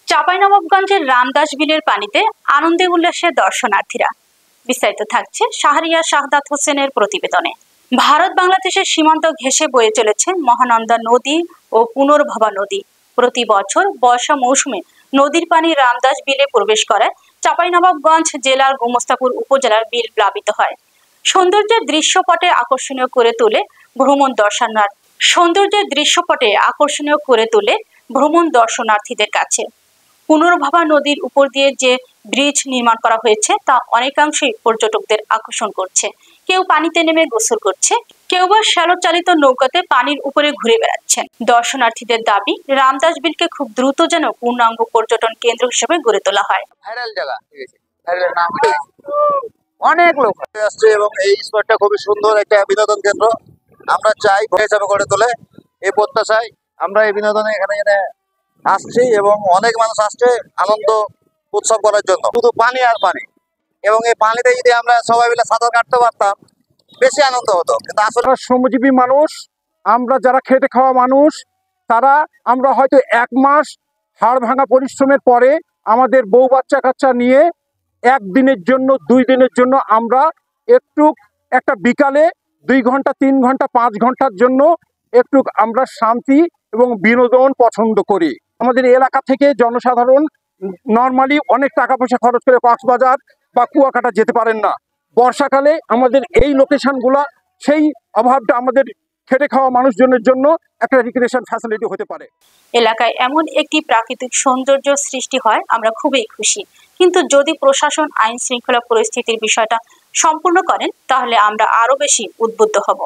চাঁপাইনবাবগঞ্জের রামদাস বিলের পানিতে আনন্দে উল্লাসে দর্শনার্থীরা। বিস্তারিত থাকছে শাহরিয়ার শাহাদাত হোসেনের প্রতিবেদনে। ভারত বাংলাদেশের সীমান্ত ঘেঁষে বয়ে চলেছে মহানন্দা নদী ও পুনর্ভবা নদী। প্রতি বছর বর্ষা মৌসুমে নদীর পানি রামদাস বিলে প্রবেশ করায় চাঁপাইনবাবগঞ্জ জেলার গোমস্তাপুর উপজেলার বিল প্লাবিত হয়। সৌন্দর্যের দৃশ্যপটে আকর্ষণীয় করে তোলে ভ্রমণ দর্শনার্থীদের কাছে। পুনর্ভবা নদীর উপর দিয়ে যে ব্রিজ নির্মাণ করা হয়েছে তা অনেকাংশেই পর্যটকদের আকর্ষণ করছে। কেউ পানিতে নেমে গোসল করছে, কেউ বা শ্যালো চালিত নৌকাতে পানির উপরে ঘুরে বেড়াচ্ছেন। দর্শনার্থীদের দাবি, রামদাস বিলকে খুব দ্রুত যেন পূর্ণাঙ্গ পর্যটন কেন্দ্র হিসেবে গড়ে তোলা হয়। অনেক লোক আসছে এবং এই স্পটটা খুবই সুন্দর একটা বিনোদন কেন্দ্র। আমরা চাই হিসাবে গড়ে তোলে, এই প্রত্যাশায় আমরা এই বিনোদনে এখানে আসছি এবং অনেক মানুষ আসছে আনন্দ উৎসব করার জন্য। শুধু পানি আর পানি, এবং এই পানিতে যদি আমরা সবাই মিলে সাঁতার কাটতে পারতাম বেশি আনন্দ হতো। কিন্তু আসলে শ্রমজীবী মানুষ, আমরা যারা খেটে খাওয়া মানুষ, তারা আমরা হয়তো 1 মাস হাড় ভাঙা পরিশ্রমের পরে আমাদের বউ বাচ্চা কাচ্চা নিয়ে 1 দিনের জন্য 2 দিনের জন্য আমরা একটা বিকালে 2 ঘন্টা 3 ঘন্টা 5 ঘন্টার জন্য আমরা শান্তি এবং বিনোদন পছন্দ করি। আমাদের এলাকা থেকে জনসাধারণ নর্মালি অনেক টাকা পয়সা খরচ করে কক্সবাজার বা কুয়াকাটা যেতে পারেন না। বর্ষাকালে আমাদের এই লোকেশনগুলো, সেই অভাবটা আমাদের খেটে খাওয়া মানুষজনের জন্য একটা রিক্রিয়েশন ফ্যাসিলিটি হতে পারে। এলাকায় এমন একটি প্রাকৃতিক সৌন্দর্য সৃষ্টি হয় আমরা খুবই খুশি, কিন্তু যদি প্রশাসন আইন শৃঙ্খলা পরিস্থিতির বিষয়টা সম্পূর্ণ করেন তাহলে আমরা আরো বেশি উদ্বুদ্ধ হব।